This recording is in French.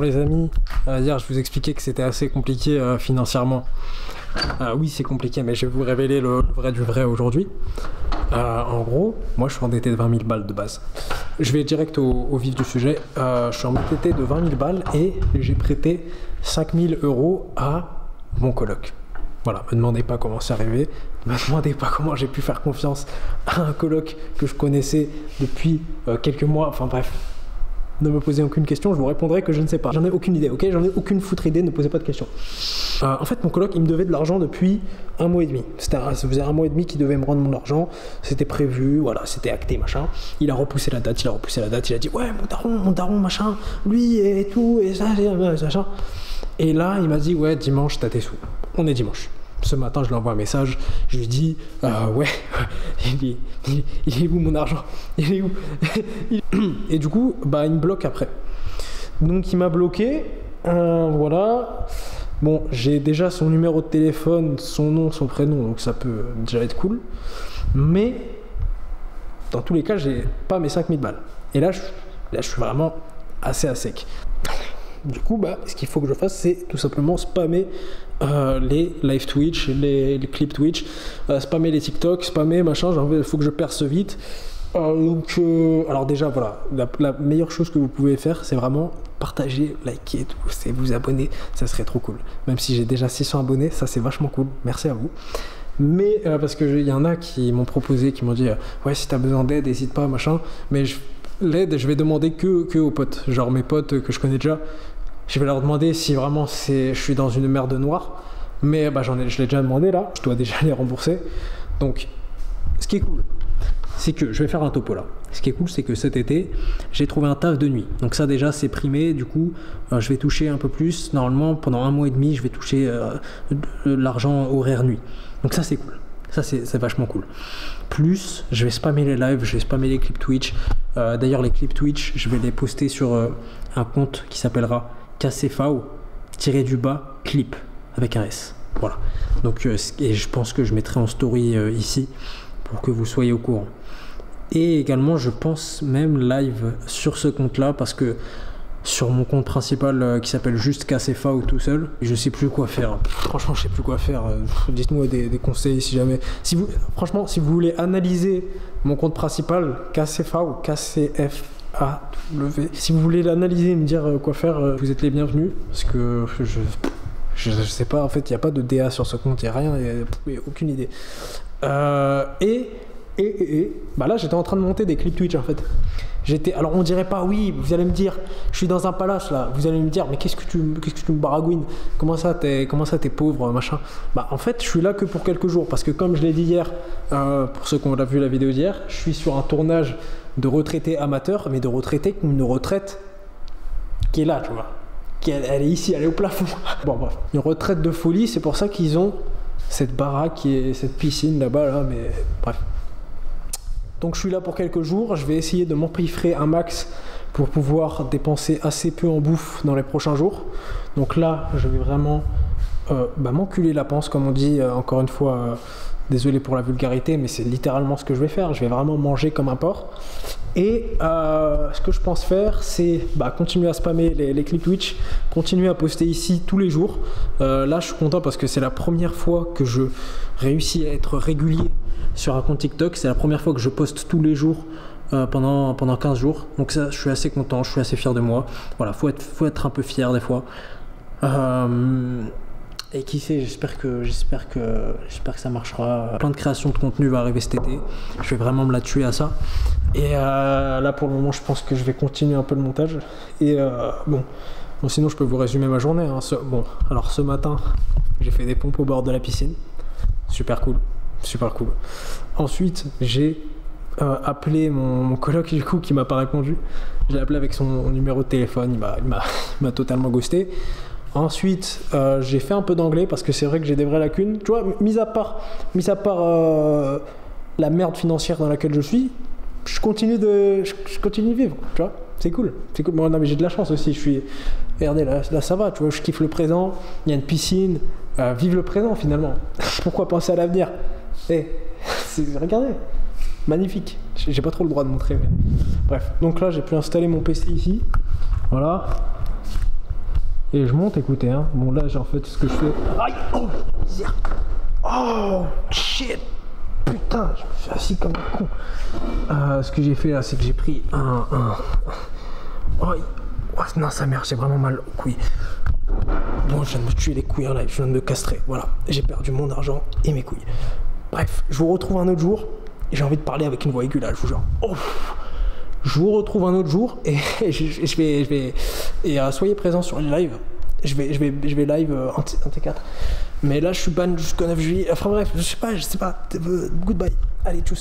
pour les amis. Hier, je vous expliquais que c'était assez compliqué financièrement. Oui, c'est compliqué, mais je vais vous révéler le vrai du vrai aujourd'hui. En gros, moi, je suis endetté de 20 000 balles de base. Je vais direct au vif du sujet. Je suis endetté de 20 000 balles et j'ai prêté 5 000 € à mon coloc. Voilà, me demandez pas comment c'est arrivé. Me demandez pas comment j'ai pu faire confiance à un coloc que je connaissais depuis quelques mois. Enfin bref. Ne me posez aucune question, je vous répondrai que je ne sais pas. J'en ai aucune idée, ok? J'en ai aucune foutre idée, ne posez pas de questions. En fait, mon coloc, il me devait de l'argent depuis 1 mois et demi. Ça faisait 1 mois et demi qu'il devait me rendre mon argent. C'était prévu, voilà, c'était acté, machin. Il a repoussé la date, il a dit ouais, mon daron, machin, lui et tout, et ça, machin. Et là, il m'a dit ouais, dimanche, t'as tes sous. On est dimanche. Ce matin, je lui envoie un message, je lui dis ouais, il est où mon argent? Il est où? Et du coup, bah, il me bloque après. Donc il m'a bloqué, voilà. Bon, j'ai déjà son numéro de téléphone, son nom, son prénom, donc ça peut déjà être cool. Mais dans tous les cas, j'ai pas mes 5000 balles. Et là, je suis vraiment assez à sec. Du coup, bah, ce qu'il faut que je fasse, c'est tout simplement spammer les live Twitch, les clips Twitch, spammer les TikTok, spammer machin. Il faut que je perce vite. Alors déjà, voilà, la meilleure chose que vous pouvez faire, c'est vraiment partager, liker, tout, c'est vous abonner. Ça serait trop cool. Même si j'ai déjà 600 abonnés, ça c'est vachement cool. Merci à vous. Mais parce qu'il y en a qui m'ont proposé, qui m'ont dit ouais, si t'as besoin d'aide, n'hésite pas, machin. Mais l'aide, je vais demander que aux potes. Genre mes potes que je connais déjà. Je vais leur demander si vraiment je suis dans une merde noire. Mais bah, je l'ai déjà demandé là. Je dois déjà les rembourser. Donc, ce qui est cool, c'est que je vais faire un topo là. Ce qui est cool, c'est que cet été, j'ai trouvé un taf de nuit. Donc ça déjà, c'est primé. Du coup, je vais toucher un peu plus. Normalement, pendant 1 mois et demi, je vais toucher de l'argent horaire nuit. Donc ça, c'est cool. Ça, c'est vachement cool. Plus, je vais spammer les lives, je vais spammer les clips Twitch. D'ailleurs, les clips Twitch, je vais les poster sur un compte qui s'appellera KCV-du-bas clip avec un S. Voilà. Donc, et je pense que je mettrai en story ici pour que vous soyez au courant. Et également, je pense même live sur ce compte-là parce que sur mon compte principal qui s'appelle juste KCV tout seul, je sais plus quoi faire. Franchement, je sais plus quoi faire. Dites-moi des conseils si jamais. Franchement, si vous voulez analyser mon compte principal, KCV ou KCFAW, si vous voulez l'analyser et me dire quoi faire, vous êtes les bienvenus. Parce que je sais pas, en fait, il n'y a pas de DA sur ce compte, il n'y a rien, il n'y a aucune idée. Bah là, j'étais en train de monter des clips Twitch en fait. Alors on dirait pas, oui, vous allez me dire, je suis dans un palace là, vous allez me dire, mais qu'est-ce que tu me baragouines, comment ça t'es pauvre, machin. Bah en fait, je suis là que pour quelques jours, parce que comme je l'ai dit hier, pour ceux qui ont vu la vidéo d'hier, je suis sur un tournage de retraité amateur, mais de retraité une retraite qui est là, tu vois. Elle est ici, elle est au plafond. Bon bref, une retraite de folie, c'est pour ça qu'ils ont cette baraque et cette piscine là-bas, là, mais bref. Donc je suis là pour quelques jours, je vais essayer de m'empiffrer un max pour pouvoir dépenser assez peu en bouffe dans les prochains jours. Donc là, je vais vraiment m'enculer la panse, comme on dit, encore une fois, désolé pour la vulgarité, mais c'est littéralement ce que je vais faire. Je vais vraiment manger comme un porc. Et ce que je pense faire, c'est continuer à spammer les clips Twitch, continuer à poster ici tous les jours. Là, je suis content parce que c'est la première fois que je réussis à être régulier sur un compte TikTok. C'est la première fois que je poste tous les jours pendant 15 jours. Donc ça, je suis assez content, je suis assez fier de moi. Voilà, faut être un peu fier des fois. Et qui sait, j'espère que ça marchera. Plein de création de contenu va arriver cet été. Je vais vraiment me la tuer à ça. Et là, pour le moment, je pense que je vais continuer un peu le montage. Et bon, sinon, je peux vous résumer ma journée. Hein. Alors ce matin, j'ai fait des pompes au bord de la piscine. Super cool. Ensuite, j'ai appelé mon coloc du coup qui m'a pas répondu. Je l'ai appelé avec son numéro de téléphone. Il m'a totalement ghosté. Ensuite, j'ai fait un peu d'anglais parce que c'est vrai que j'ai des vraies lacunes. Tu vois, mis à part la merde financière dans laquelle je suis, je continue de vivre. Tu vois, c'est cool. Bon, non, mais j'ai de la chance aussi. Regardez, là, ça va. Tu vois, je kiffe le présent. Il y a une piscine. Vive le présent finalement. Pourquoi penser à l'avenir? Regardez, magnifique. J'ai pas trop le droit de montrer, mais bref. Donc là, j'ai pu installer mon PC ici. Voilà. Et je monte, écoutez, hein. Bon, là, en fait, ce que je fais... Aïe! Oh! Misère! Oh! Shit! Putain, je me suis assis comme un con. Ce que j'ai fait là, c'est que j'ai pris Oh, non, sa mère, j'ai vraiment mal aux couilles. Bon, je viens de me tuer les couilles en live, je viens de me castrer. Voilà, j'ai perdu mon argent et mes couilles. Bref, je vous retrouve un autre jour. J'ai envie de parler avec une voix aiguë là, je vous jure. Oh, je vous retrouve un autre jour et je vais et soyez présents sur les lives. Je vais live un T4. Mais là, je suis ban jusqu'au 9 juillet. Enfin bref, je sais pas. Goodbye. Allez, tchuss.